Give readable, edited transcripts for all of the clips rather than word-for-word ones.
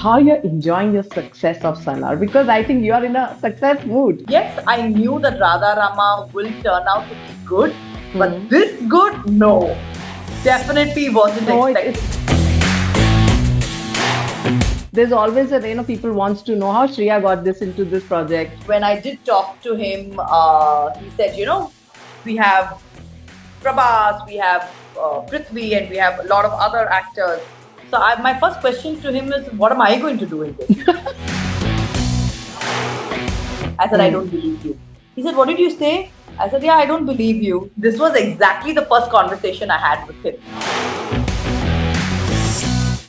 how you're enjoying your success of Salaar, because I think you are in a success mood. Yes, I knew that Radha Rama will turn out to be good, but Hmm. this good, no. Definitely wasn't No, expecting. there's always a people wants to know how Shriya got this into this project. When I did talk to him, he said, we have Prabhas, we have Prithvi, and we have a lot of other actors. So my first question to him is, what am I going to do in this? I said, I don't believe you. He said, what did you say? I said, yeah, I don't believe you. This was exactly the first conversation I had with him.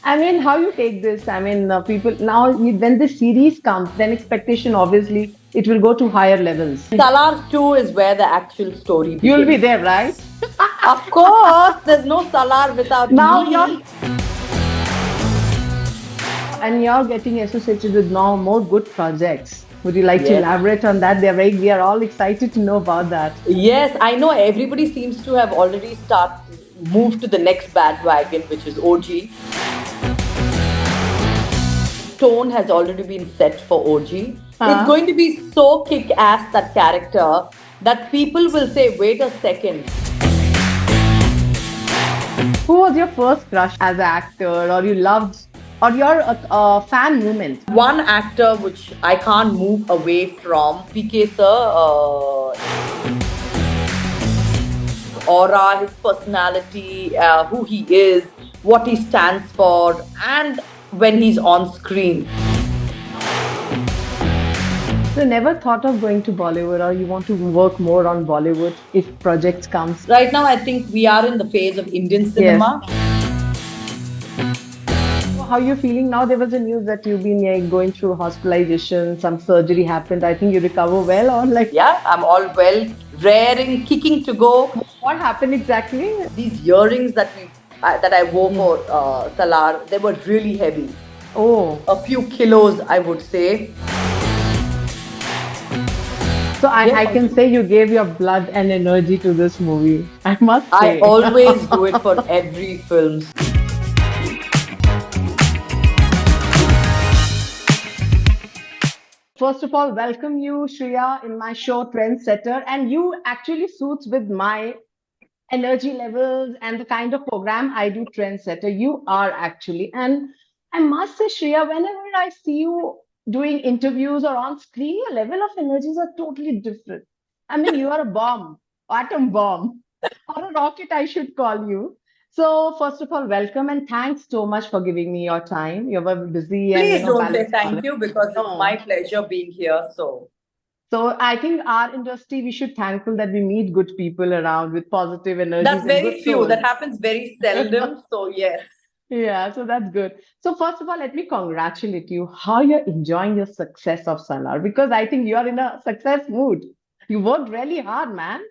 I mean, how you take this? I mean, people now when the series comes, then expectation obviously it will go to higher levels. Salaar 2 is where the actual story You'll be begins. there, right? Of course, there's no Salaar without Now me. you're getting associated with now more good projects. Would you like to Yes. elaborate on that? We are all excited to know about that. Yes, I know everybody seems to have already moved to the next bandwagon, which is OG. Tone has already been set for OG. It's going to be so kick-ass, that character, that people will say, wait a second. Who was your first crush as an actor, or you loved, or your fan moment? One actor which I can't move away from, PK sir, aura, his personality, who he is, what he stands for, and when he's on screen. So never thought of going to Bollywood, or you want to work more on Bollywood if projects comes? Right now, I think we are in the phase of Indian Yes. cinema. How you feeling now? There was a news that you've been going through hospitalization, some surgery happened. I think you recover well, or like Yeah, I'm all well, raring, kicking to go. what happened exactly? These earrings that I wore for Salaar, they were really heavy. Oh, A few kilos, I would say. so I can say you gave your blood and energy to this movie. I must I say. always do it for every film. First of all, welcome you, Shriya, in my show Trendsetter, and you actually suits with my energy levels and the kind of program I do, Trendsetter. You are actually, and I must say, Shriya, whenever I see you doing interviews or on screen, your level of energies are totally different. I mean, you are a bomb, atom bomb, or a rocket, I should call you. So, first of all, welcome and thanks so much for giving me your time. You were busy and Please don't say balanced. thank you, because it's my No. pleasure being here. So I think our industry, we should thankful that we meet good people around with positive energies That's and good very few. souls. That happens very seldom. So, yes. Yeah, so that's good. So first of all, let me congratulate you how you're enjoying your success of Salar, because I think you are in a success mood. You worked really hard, man.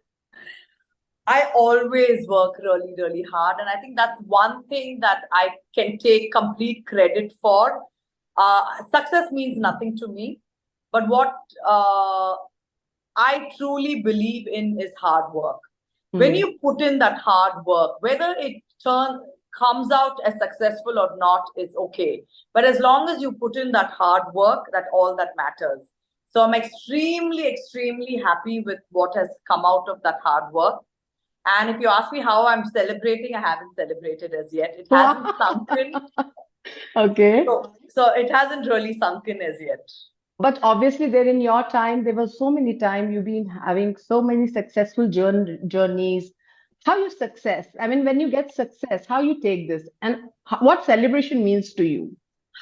I always work really, really hard. And I think that's one thing that I can take complete credit for. Success means nothing to me. But what I truly believe in is hard work. When you put in that hard work, whether it comes out as successful or not is okay. But as long as you put in that hard work, that all that matters. So I'm extremely, extremely happy with what has come out of that hard work. And if you ask me how I'm celebrating, I haven't celebrated as yet. It hasn't sunk in. Okay. So it hasn't really sunk in as yet. But obviously, there in your time, there was so many time you've been having so many successful journeys. How you success? I mean, when you get success, how you take this, and what celebration means to you?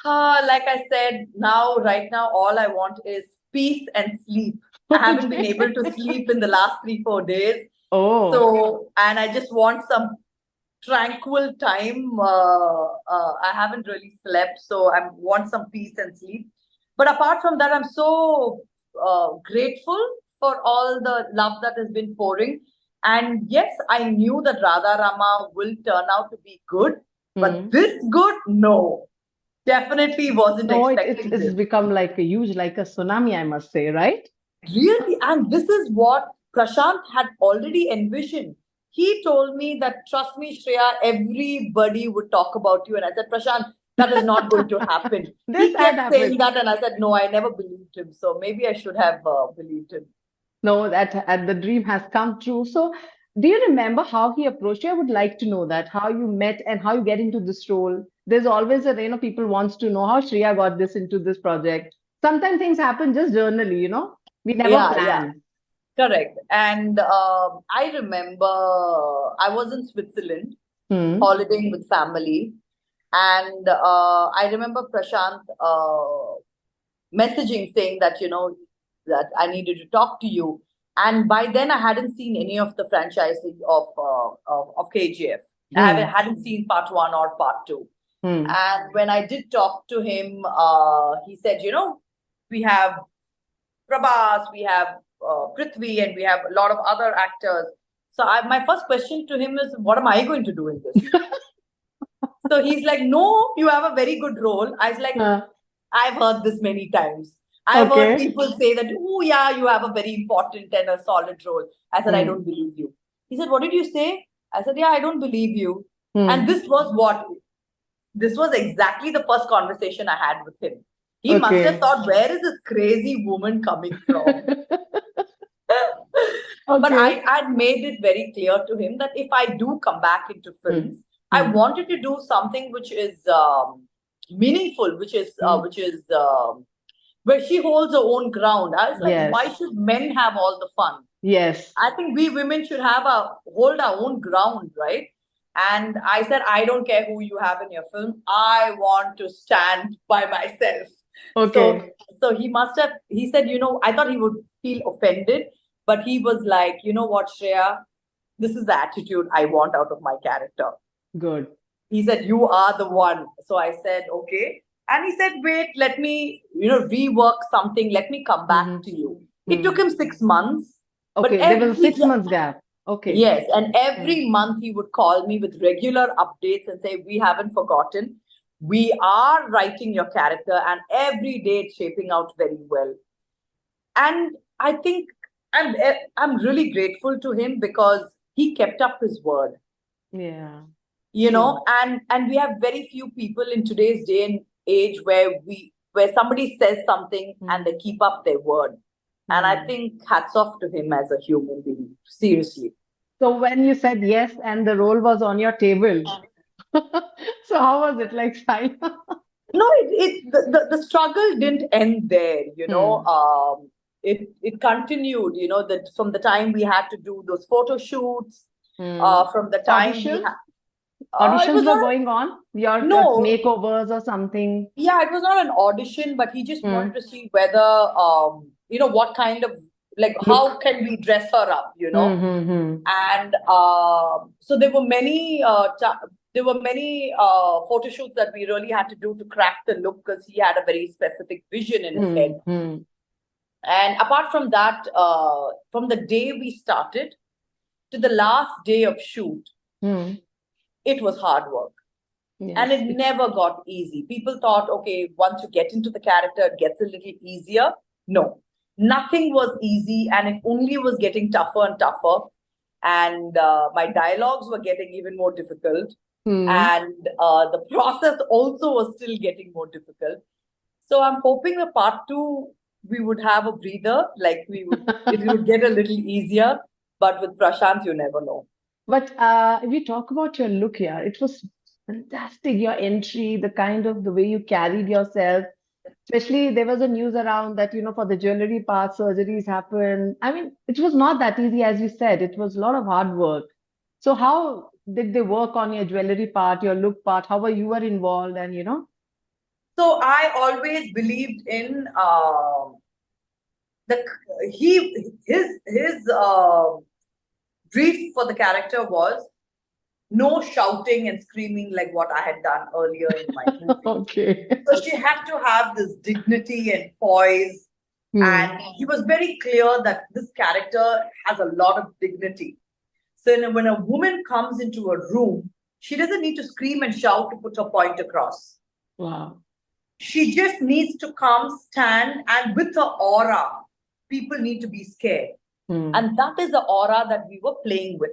Like I said, right now, all I want is peace and sleep. I haven't been able to sleep in the last 3-4 days. Oh, And I just want some tranquil time. I haven't really slept, so I want some peace and sleep. But apart from that, I'm so grateful for all the love that has been pouring. And yes, I knew that Radha Rama will turn out to be good, but this good, no. Definitely wasn't no, expecting it's this. become like a huge, like a tsunami, I must say, right? Really, and this is what Prashant had already envisioned. He told me that, trust me, Shreya, everybody would talk about you. And I said, Prashant, that is not going to happen. This He had kept saying happened. that, and I said, no, I never believed him. So maybe I should have believed him. No, that the dream has come true. So, do you remember how he approached you? I would like to know that, how you met and how you get into this role. There's always a, people wants to know how Shriya got this into this project. Sometimes things happen just journally, we never Yeah, yeah, plan. correct. And I remember I was in Switzerland Hmm. holidaying with family, and I remember Prashant messaging saying that, that I needed to talk to you. And by then, I hadn't seen any of the franchising of KGF. Hmm. Hadn't seen part one or part two. Hmm. And when I did talk to him, he said, we have Prabhas, we have Prithvi, and we have a lot of other actors. So my first question to him is, what am I going to do in this? So he's like, no, you have a very good role. I was like, Uh, I've heard this many times. I've heard okay. people say that, oh, yeah, you have a very important and a solid role. I said, I Hmm. don't believe you. He said, what did you say? I said, yeah, I don't believe you. And Hmm. this was exactly the first conversation I had with him. He must have Okay. thought, where is this crazy woman coming from? But Okay. I'd made it very clear to him that if I do come back into Hmm. films, I Hmm. wanted to do something which is meaningful, Hmm. which is where she holds her own ground. I was like, why Yes. should men have all the fun? Yes. I think we women should hold our own ground, right? And I said, I don't care who you have in your film. I want to stand by myself. So, Okay. so he said, I thought he would feel offended, but he was like, you know what, Shreya, this is the attitude I want out of my character. Good. He said, you are the one. So I said, okay. And he said, wait, let me, rework something. Let me come back Hmm. to you. It Hmm. took him 6 months, but Okay. There was a 6 months gap. Okay. yes, and Hmm. every month he would call me with regular updates and say, we haven't forgotten. We are writing your character, and every day it's shaping out very well. And I think I'm really grateful to him because he kept up his word, Yeah. you True. know, and we have very few people in today's day and age where somebody says something and Hmm. they keep up their word. And I Hmm. think hats off to him as a human being. Seriously. So when you said yes and the role was on your table, so how was it like, Sai? No, the struggle didn't end there, Hmm. it continued, that from the time we had to do those photo shoots, Hmm. from the time we Auditions? had, it Auditions was were not, going on? Your no, makeovers or something? yeah, it was not an audition, but he just wanted Hmm. to see whether, what kind of, like, how Look. can we dress her up, Hmm. Hmm. Hmm. and so there were many photo shoots that we really had to do to crack the look because he had a very specific vision in his head. Hmm. Hmm. And apart from that, from the day we started to the last day of shoot, Hmm. it was hard work. And Yes. it never got easy. People thought, okay, once you get into the character, it gets a little easier. No, nothing was easy, and it only was getting tougher and tougher. And my dialogues were getting even more difficult. Hmm. And the process also was still getting more difficult. So I'm hoping the part two, we would have a breather, it would get a little easier. But with Prashant, you never know. But if we talk about your look here, it was fantastic. Your entry, the way you carried yourself. Especially there was a news around that, for the jewelry part, surgeries happen. I mean, it was not that easy, as you said. It was a lot of hard work. So how did they work on your jewelry part, your look part? How were you were involved and. So I always believed in the his brief for the character was no shouting and screaming like what I had done earlier in my movie. Okay. So she had to have this dignity and poise. Hmm. And he was very clear that this character has a lot of dignity. So when a woman comes into a room, she doesn't need to scream and shout to put her point across. Wow. She just needs to come, stand, and with her aura, people need to be scared. Hmm. And that is the aura that we were playing with.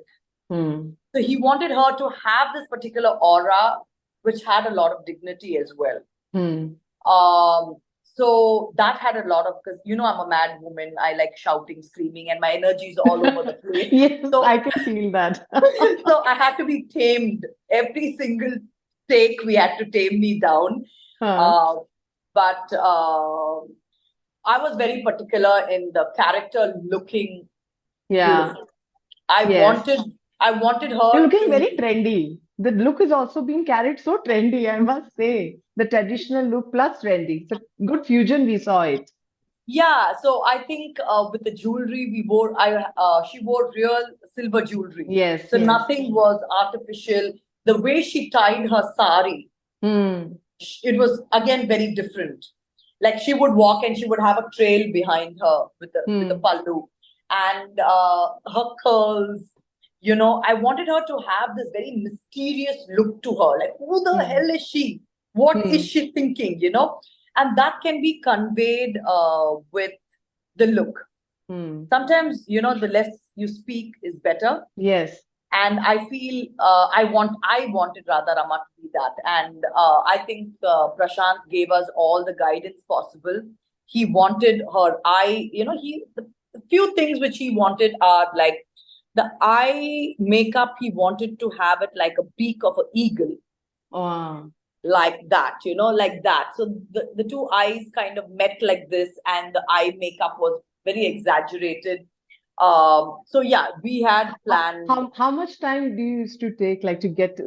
Hmm. So he wanted her to have this particular aura which had a lot of dignity as well. Hmm. So that had a lot of, because I'm a mad woman. I like shouting, screaming, and my energy is all over the place. Yes, So I can feel that. so I had to be tamed. Every single take, we had to tame me down. Huh. Uh, but I was very particular in the character looking Yeah. beautiful. I Yes. wanted I wanted You're her looking to. very trendy. The look is also being carried so trendy, I must say. The traditional look plus trendy. It's a good fusion, we saw it. Yeah, so I think with the jewelry we wore, she wore real silver jewelry. Yes, So yes. nothing was artificial. The way she tied her sari, Hmm. it was again very different. Like she would walk and she would have a trail behind her with a Hmm. pallu, and her curls. I wanted her to have this very mysterious look to her. Like, who the Hmm. hell is she? What is Hmm. she thinking? And that can be conveyed with the look. Hmm. Sometimes, the less you speak is better. Yes. And I feel I wanted Radha Rama to be that. And I think Prashant gave us all the guidance possible. He wanted her eye, the few things which he wanted are like the eye makeup. He wanted to have it like a beak of an eagle, Oh. like that, like that. So the two eyes kind of met like this, and the eye makeup was very exaggerated. So yeah, we had planned. How much time do you used to take, like to get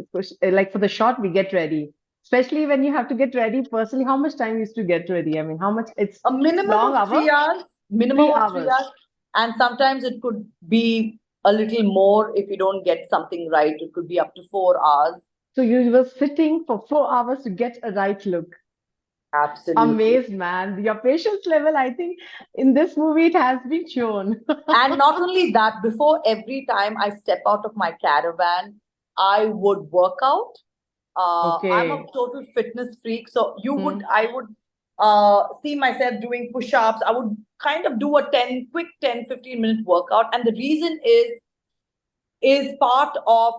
like for the shot we get ready, especially when you have to get ready personally? How much time you used to get ready? I mean, how much? It's A minimum long of hour, 3 hours, minimum three of three hours. hours, and sometimes it could be a little more if you don't get something right. It could be up to 4 hours. So you were sitting for 4 hours to get a right look. Absolutely. Amazed, man. Your patience level, I think, in this movie it has been shown. And not only that, before every time I step out of my caravan, I would work out. I'm a Okay. total fitness freak. So Hmm. I would see myself doing push-ups. I would kind of do a quick 10, 15-minute workout. And the reason is part of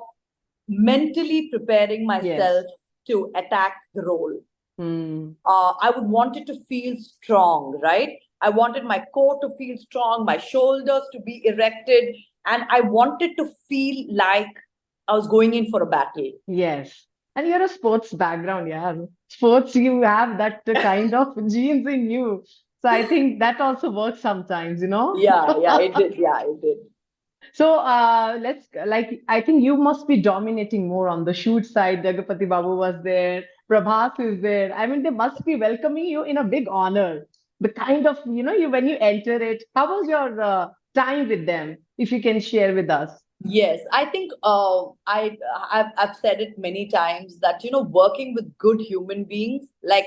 mentally preparing myself Yes. to attack the role. Hmm. I would want it to feel strong, right? I wanted my core to feel strong, my shoulders to be erected, and I wanted to feel like I was going in for a battle. Yes. And you're a sports background, yeah. Sports, you have that kind of genes in you. So I think that also works sometimes, you know? Yeah, yeah, it did. Yeah, it did. So let's like I think you must be dominating more on the shoot side. Jagapati Babu was there, Prabhas is there. I mean, they must be welcoming you in a big honor. The kind of, you when you enter it, how was your time with them? If you can share with us. Yes, I think I've said it many times that working with good human beings, like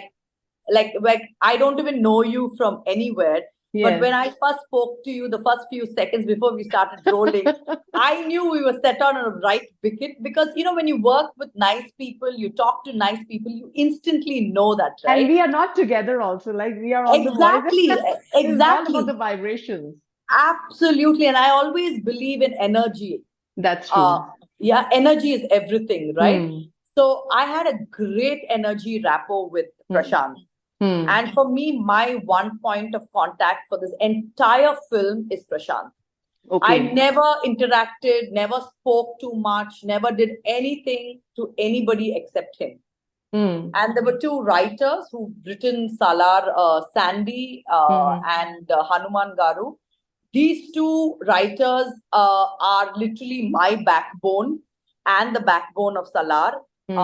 I don't even know you from anywhere, but Yes. when I first spoke to you, the first few seconds before we started rolling, I knew we were set on a right wicket, because when you work with nice people, you talk to nice people, you instantly know that, And right? we are not together also, like we are on the voice. Exactly, It's all about the exactly, vibrations. absolutely. And I always believe in energy. That's uh, true. yeah, energy is everything, right? Hmm. So I had a great energy rapport with Hmm. Prashant. Hmm. And for me, my one point of contact for this entire film is Prashant. I Okay. never interacted, never spoke too much, never did anything to anybody except him. Hmm. And there were two writers who've written Salaar, Sandy Hmm. and Hanuman Garu. These two writers are literally my backbone and the backbone of Salaar. Hmm.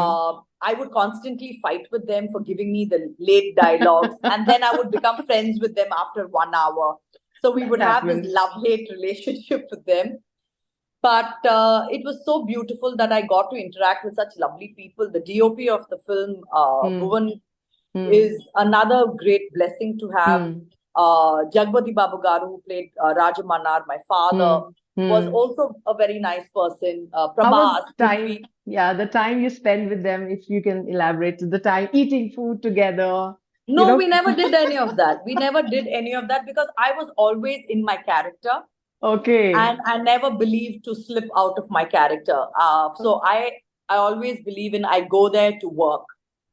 I would constantly fight with them for giving me the late dialogues, and then I would become friends with them after 1 hour. So we That would have this happens. love-hate relationship with them. But it was so beautiful that I got to interact with such lovely people. The DOP of the film, Hmm. Bhuvan, Hmm. is another great blessing to have. Hmm. Jagpati Babu Garu, who played Rajamanar, my father, Hmm. was Hmm. also a very nice person. How was Prabhas, time? Prithvi. Yeah, the time you spend with them, if you can elaborate, the time eating food together, you No, know. we never did any of that. We never did any of that because I was always in my character, Okay. and I never believed to slip out of my character. So I I always believe in I go there to work.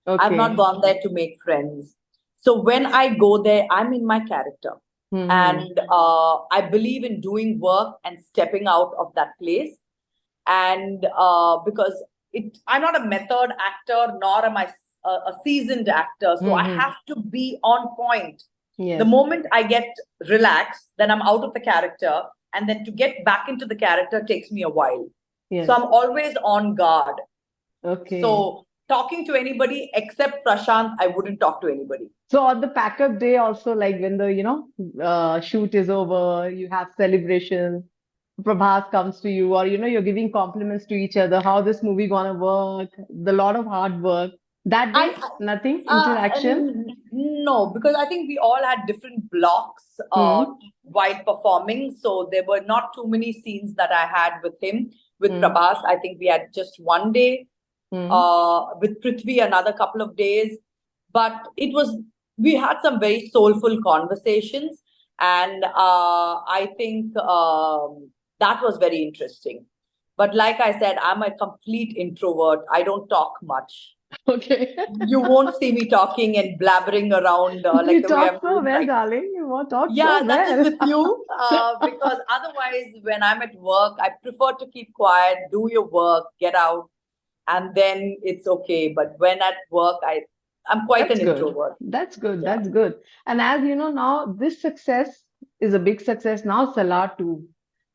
I've not Okay. gone there to make friends. So when I go there, I'm in my character. Mm-hmm. And I believe in doing work and stepping out of that place. And because I'm not a method actor, nor am I a seasoned actor. So I Mm-hmm. have to be on point. The Yes. moment I get relaxed, then I'm out of the character. And then to get back into the character takes me a while. So Yes. I'm always on guard. Okay. So talking to anybody except Prashant, I wouldn't talk to anybody. So on the pack-up day also, like when the, shoot is over, you have celebrations, Prabhas comes to you, or, you're giving compliments to each other, how this movie gonna work, the lot of hard work. That I day, nothing, interaction. no, because I think we all had different blocks Hmm. while performing. So there were not too many scenes that I had with him. With Hmm. Prabhas, I think we had just one day. Hmm. With Prithvi, another couple of days. But we had some very soulful conversations. And I think that was very interesting. But like I said, I'm a complete introvert. I don't talk much. Okay. You won't see me talking and blabbering around like You the way talk I'm so doing well, right. darling. You want talk so Yeah, that is well. with you. Because otherwise, when I'm at work, I prefer to keep quiet, do your work, get out, and then it's okay. But when at work, I'm quite That's an good. introvert. That's good. Yeah. That's good. And as you know, now this success is a big success. Now Salaar too.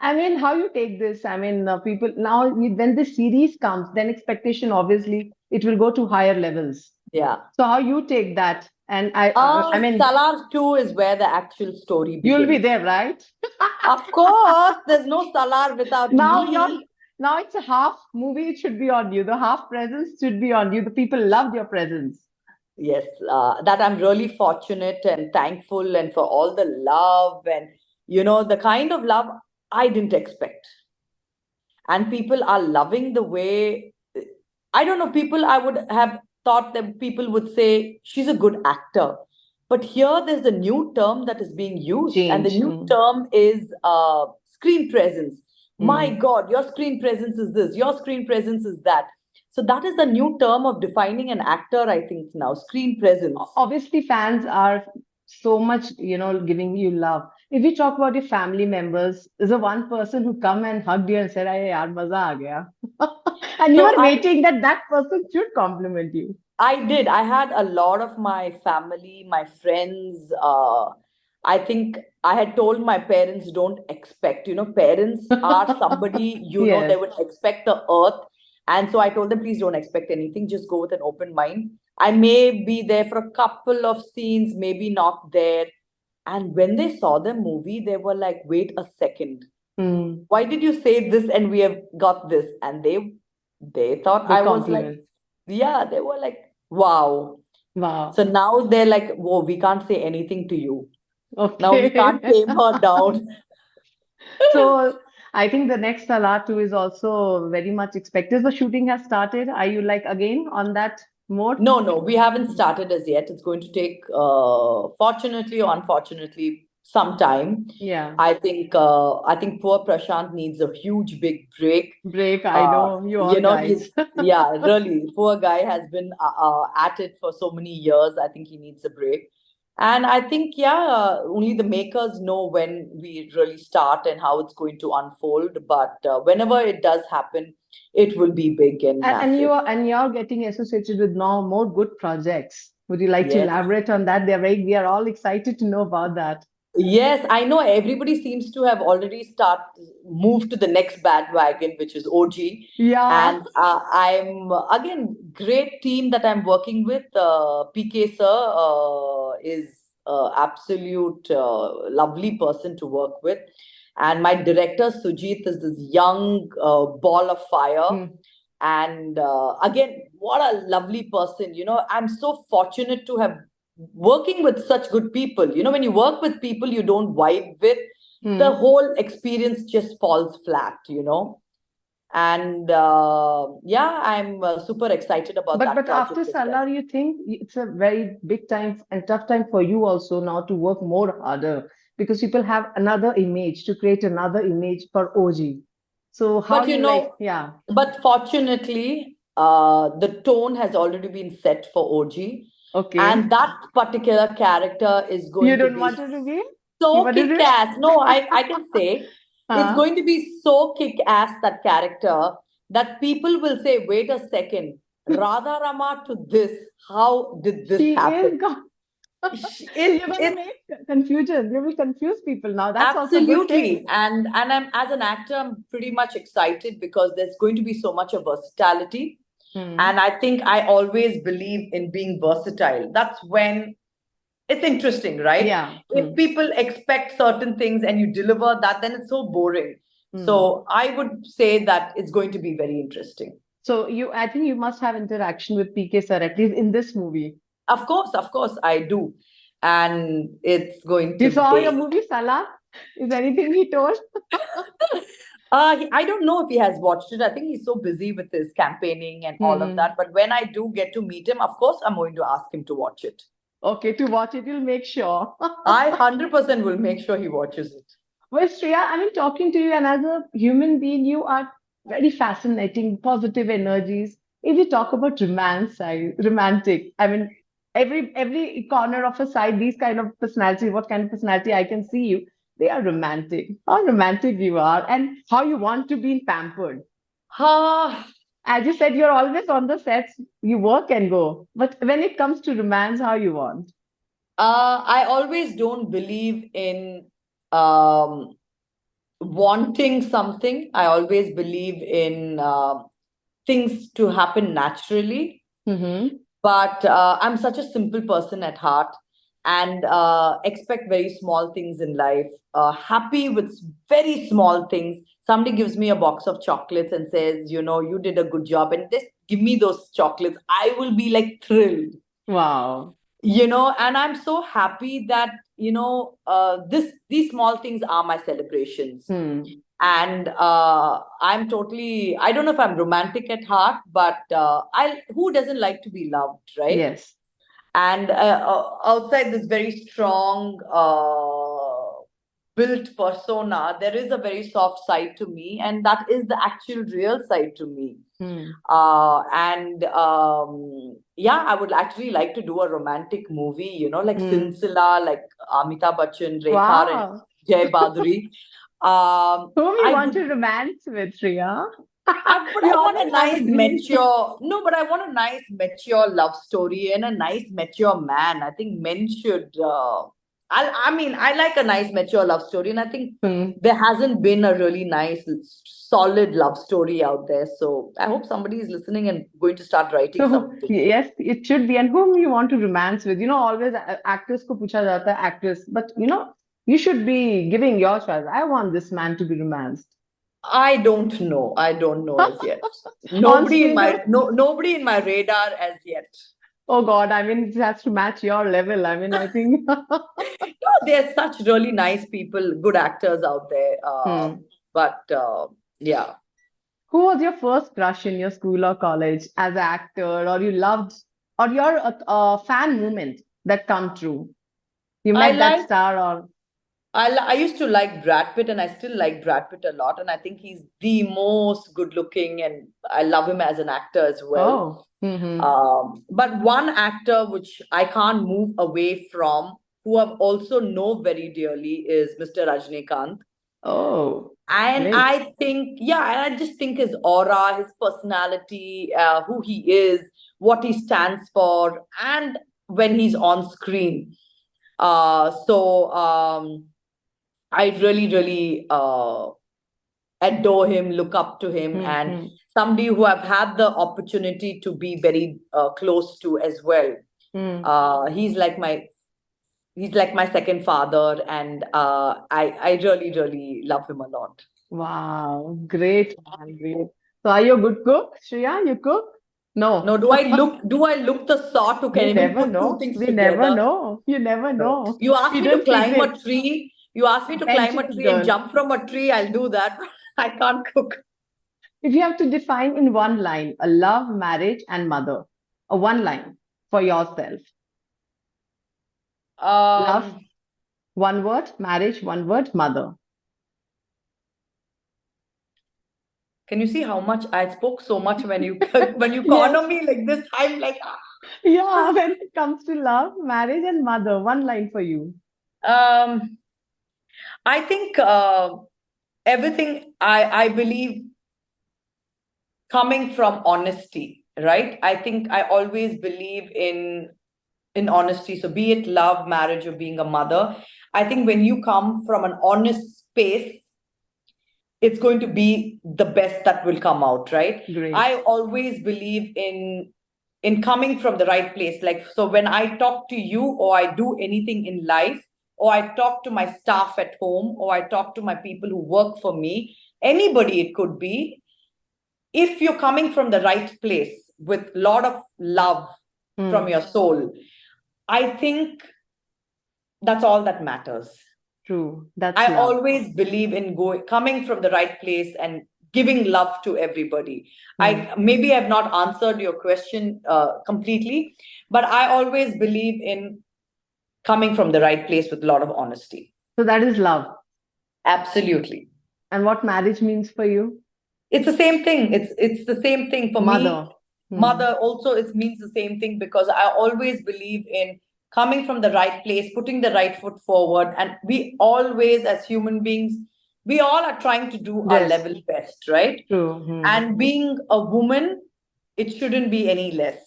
I mean, how you take this? I mean, people now when this series comes, then expectation obviously it will go to higher levels. Yeah. So how you take that? And I mean, Salar 2 is where the actual story you'll be begins. there, right? Of course, there's no Salar without Now me. now it's a half movie. It should be on you. The half presence should be on you. The people loved your presence. Yes, that I'm really fortunate and thankful, and for all the love and the kind of love I didn't expect. And people are loving the way, I don't know, people, I would have thought that people would say she's a good actor. But here there's a new term that is being used, and the Change. new term is screen presence. My Mm. God, your screen presence is this, your screen presence is that. So that is the new term of defining an actor, I think, now, screen presence. Obviously fans are so much giving you love. If we talk about your family members, is there one person who come and hugged you and said, "Hey yaar, maza aa gaya," and you So are waiting that that person should compliment you? I did. I had a lot of my family, my friends. I think I had told my parents, don't expect. Parents are somebody, they Yes. would expect the earth. And so I told them, please don't expect anything. Just go with an open mind. I may be there for a couple of scenes, maybe not there. And when they saw the movie, they were like, wait a second. Mm. Why did you say this and we have got this? And they thought The I was like, compliments. yeah, they were like, wow. Wow. So now they're like, whoa, we can't say anything to you. Now we can't Okay. tame her down. So I think the next Salah 2 is also very much expected. The shooting has started. Are you like again on that mode? No, we haven't started as yet. It's going to take, fortunately or unfortunately, some time. Yeah. I think poor Prashant needs a huge big break. Break, I know you all guys. He's yeah, really, poor guy has been at it for so many years. I think he needs a break. And I think, yeah, only the makers know when we really start and how it's going to unfold. But whenever it does happen, it will be big and massive. And you're getting associated with now more good projects. Would you like to Yes. elaborate on that? We are all excited to know about that. Yes, I know everybody seems to have already moved to the next bandwagon, which is OG. Yeah. And I'm again great team that I'm working with. PK sir is absolute lovely person to work with, and my director Sujit is this young ball of fire. Hmm. And again, what a lovely person. I'm so fortunate to have working with such good people. When you work with people you don't vibe with, the Hmm. whole experience just falls flat. And yeah, I'm super excited about that But project after as well. Salar, you think it's a very big time and tough time for you also now to work more harder because people have another image to create another image for OG. So how But you like, yeah. but fortunately, the tone has already been set for OG. Okay. And that particular character is You going to don't be want to reveal? so What is it? kick-ass. No, I can say it's Huh? going to be so kick-ass, that character, that people will say, wait a second, Radha Rama to this, how did this She happen? is gone. So you're going to It's make confusion. You will confuse people now. That's also a good thing. absolutely, and I'm, as an actor, I'm pretty much excited because there's going to be so much of versatility. Hmm. And I think I always believe in being versatile. That's when it's interesting, right? Yeah. If people expect certain things and you deliver that, then it's so boring. Hmm. So I would say that it's going to be very interesting. So I think you must have interaction with PK sir, at least in this movie. Of course, I do. And it's going You to saw your be. movie, Salaar? Is anything he told? I don't know if he has watched it. I think he's so busy with his campaigning and all of Hmm. that. But when I do get to meet him, of course, I'm going to ask him to watch it. Okay, to watch it, you'll make sure. I 100% will make sure he watches it. Well, Shreya, I mean, talking to you, and as a human being, you are very fascinating, positive energies. If you talk about romantic, I mean, every corner of a side, these kind of personality, what kind of personality I can see you, they are romantic. How romantic you are, and how you want to be pampered. Ah, As you said, you're always on the sets, you work and go. But when it comes to romance, how you want? I always don't believe in um, wanting something. I always believe in things to happen naturally. Mm-hmm. But I'm such a simple person at heart, and expect very small things in life. Happy with very small things. Somebody gives me a box of chocolates and says, you did a good job, and just give me those chocolates. I will be like thrilled. Wow. And I'm so happy that these small things are my celebrations. Hmm. And I don't know if I'm romantic at heart, but I who doesn't like to be loved, right? Yes. And outside this very strong built persona, there is a very soft side to me, and that is the actual real side to me. Hmm. And yeah, I would actually like to do a romantic movie, like Hmm. Sinsila, like Amitabh Bachchan, Rekha, and Wow. Jay Baduri. Whom you I want would to romance with, Riya? but You I want always a have nice, a dream. mature. No, but I want a nice, mature love story and a nice, mature man. I think men should. I like a nice, mature love story, and I think Hmm. there hasn't been a really nice, solid love story out there. So I hope somebody is listening and going to start writing So something. yes, it should be. And whom you want to romance with? Always actors ko pucha jata hai, actress. But you should be giving your choice. I want this man to be romanced. I don't know. I don't know as yet. On screen, though. Nobody in my radar as yet. Oh God, I mean, it has to match your level. I mean, I think. No, there's such really nice people, good actors out there. Hmm. But yeah, Who was your first crush in your school or college as an actor, or you loved, or your fan moment that come true? You I met that like. star, or I used to like Brad Pitt, and I still like Brad Pitt a lot. And I think he's the most good looking, and I love him as an actor as well. oh, mm-hmm. But one actor which I can't move away from, who I also know very dearly, is Mr. Rajnikant. Oh, And great. I think, yeah, and I just think his aura, his personality, who he is, what he stands for, and when he's on screen. So I really, really adore him, look up to him, and Mm-hmm. somebody who I've had the opportunity to be very close to as well. Mm. He's like my second father, and I really, really love him a lot. Wow, great man, great. So, are you a good cook, Shreya? You cook? No, No. do I look the sort who can We even never put two know. things We never together? know. You never No. know. You ask We me to don't climb a predict. tree. You ask me to climb a Adventurous tree and girl. jump from a tree. I'll do that. I can't cook. If you have to define in one line a love, marriage, and mother, a one line for yourself. Love, Um, one word, marriage, one word, mother. Can you see how much I spoke so much when you when you Yes. corner me like this? I'm like, Yeah, when it comes to love, marriage, and mother, one line for you. I think everything I believe coming from honesty, right? I think I always believe in honesty. So be it love, marriage, or being a mother, I think when you come from an honest space, it's going to be the best that will come out, right? Great. I always believe in coming from the right place. Like, so when I talk to you, or I do anything in life, or I talk to my staff at home, or I talk to my people who work for me, anybody it could be, if you're coming from the right place with a lot of love from your soul, I think that's all that matters. True. That's I love. always believe in coming from the right place and giving love to everybody. I maybe I've not answered your question completely, but I always believe in coming from the right place with a lot of honesty. So that is love. Absolutely. And what marriage means for you? It's the same thing. It's the same thing for Mother. me. Mother also, it means the same thing, because I always believe in coming from the right place, putting the right foot forward, and we always, as human beings, we all are trying to do our Yes. level best, right? True. And being a woman, it shouldn't be any less.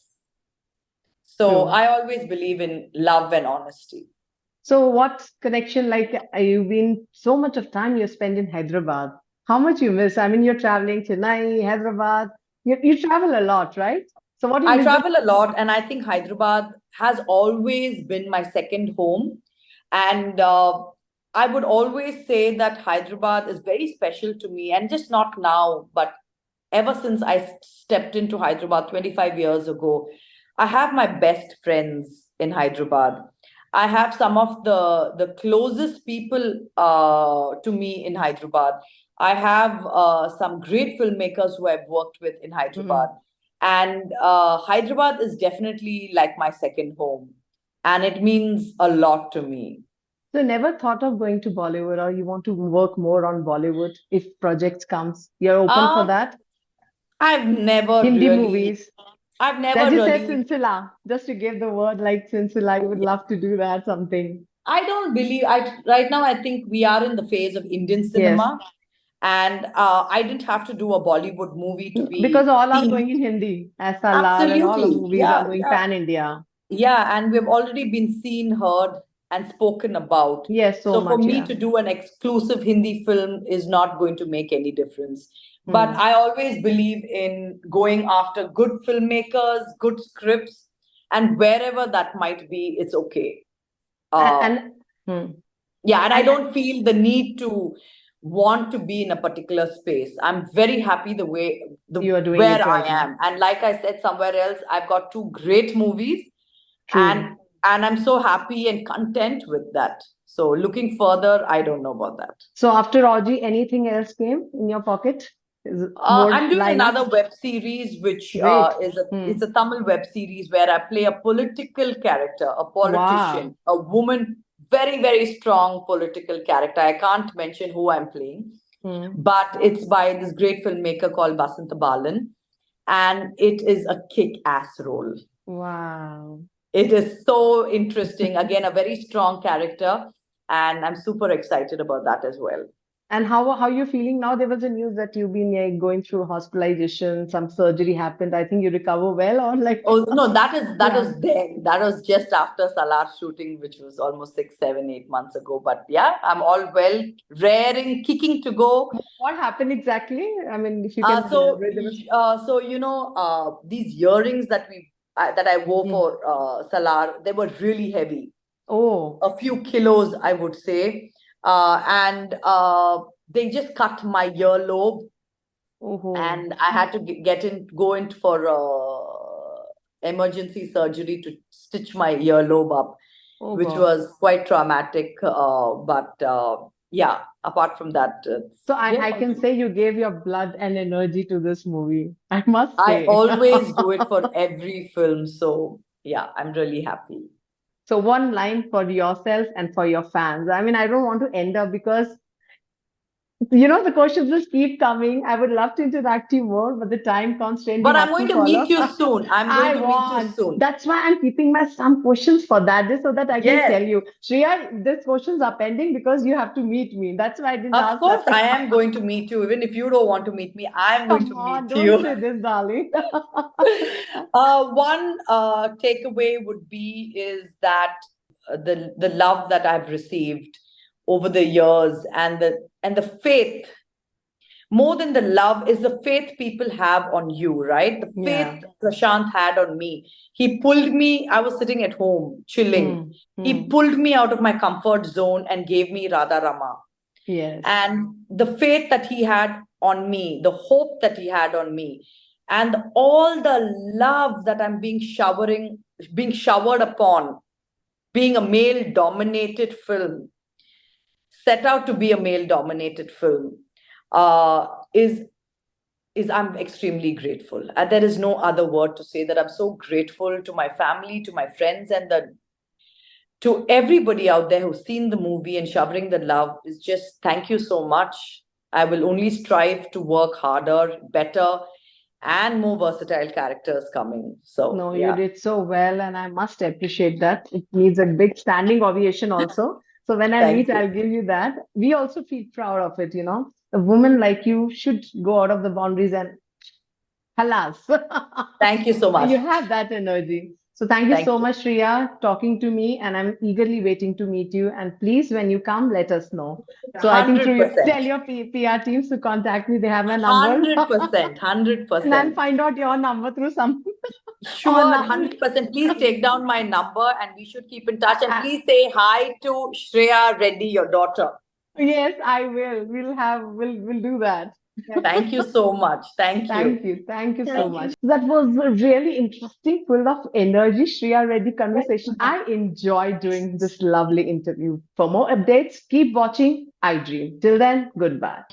So True. I always believe in love and honesty. So what connection, like you've been so much of time you spend in Hyderabad. How much you miss? I mean, you're traveling Chennai, Hyderabad. You travel a lot, right? So what do you I miss? travel a lot, and I think Hyderabad has always been my second home. And I would always say that Hyderabad is very special to me, and just not now, but ever since I stepped into Hyderabad 25 years ago. I have my best friends in Hyderabad. I have some of the closest people to me in Hyderabad. I have some great filmmakers who I've worked with in Hyderabad. And Hyderabad is definitely like my second home. And it means a lot to me. So never thought of going to Bollywood, or you want to work more on Bollywood if projects comes? You're open for Uh, that? I've never Hindi really, movies. I've As never you said, really, Sinsila, just to give the word like Sinsila, you would love to do that something. I don't believe, right now, I think we are in the phase of Indian Yes, cinema. And I didn't have to do a Bollywood movie to because be all are going seen. in Hindi, as Salaar and all the Absolutely. movies are Yeah, going yeah. pan India. Yeah, and we've already been seen, heard, and spoken about. Yes, so So for much, me yeah. to do an exclusive Hindi film is not going to make any difference. But I always believe in going after good filmmakers, good scripts, and wherever that might be, it's okay. And hmm. Yeah, and I and don't feel the need to want to be in a particular space. I'm very happy the way the you are doing where it I right now. am. And like I said somewhere else, I've got two great movies, True. and I'm so happy and content with that. So looking further, I don't know about that. So after Audrey, anything else came in your pocket? Is it more I'm doing lineup? another web series, which Great. it's a Tamil web series where I play a political character, a Wow. politician, a woman, very very strong political character. I can't mention who I'm playing, but it's by this great filmmaker called Basanta Balan, and it is a kick-ass role. Wow. It is so interesting. Again, a very strong character, and I'm super excited about that as well. And how you feeling now? There was a news that you've been going through hospitalization, some surgery happened. I think you recover well, or like Oh no, that yeah. was then. That was just after Salaar shooting, which was almost 6, 7, 8 months ago. But yeah, I'm all well, raring, kicking to go. What happened exactly? I mean, if you can So, elaborate. There was... so these earrings that I wore for Salaar, they were really heavy, Oh, a few kilos, I would say, and they just cut my earlobe, oh, and I had to go in for emergency surgery to stitch my earlobe up, oh which God. was quite traumatic. But yeah, apart from that, So yeah, I can say you gave your blood and energy to this movie. I must I say. always do it for every film. So yeah, I'm really happy. So one line for yourself and for your fans. I mean, I don't want to end up because The questions just keep coming. I would love to interact you more, but the time constraint we But I'm have going to to meet follow. you soon. I'm going I to meet you want. soon. That's why I'm keeping my some questions for that, just so that I can Yes. tell you, Shreya, these questions are pending because you have to meet me. That's why I didn't Of ask course, that. I am going to meet you. Even if you don't want to meet me, I'm going Come to on, meet don't you. say this, darling. One takeaway would be is that the love that I've received over the years, and the faith, more than the love, is the faith people have on you, right? The Yeah. faith Prashant had on me. He pulled me, I was sitting at home chilling. Mm, He mm. pulled me out of my comfort zone and gave me Radha Rama. Yes. And the faith that he had on me, the hope that he had on me, and all the love that I'm being showered upon, being a male dominated film, set out to be a male dominated film, uh, is I'm extremely grateful. And there is no other word to say that I'm so grateful to my family, to my friends, and to everybody out there who's seen the movie and showering the love. Is just thank you so much. I will only strive to work harder, better, and more versatile characters coming. So No, you yeah, did so well, and I must appreciate that. It needs a big standing ovation also. So when I thank meet, you. I'll give you that. We also feel proud of it. A woman like you should go out of the boundaries and halas. Thank you so much. You have that energy. So thank you Thank so you. much, Riya, talking to me, and I'm eagerly waiting to meet you. And please, when you come, let us know. So I think through your 100%. tell your PR teams to contact me. They have my number, 100%. and I'll 100%. find out your number through some Sure, online. 100%. Please take down my number and we should keep in touch. And please say hi to Shreya Reddy, your daughter. Yes, I will. We'll do that. Thank you so much. Thank you. Thank you. Thank you so Thank much. That was a really interesting, full of energy, Shreya Reddy conversation. I enjoyed doing this lovely interview. For more updates, keep watching iDream. Till then, goodbye.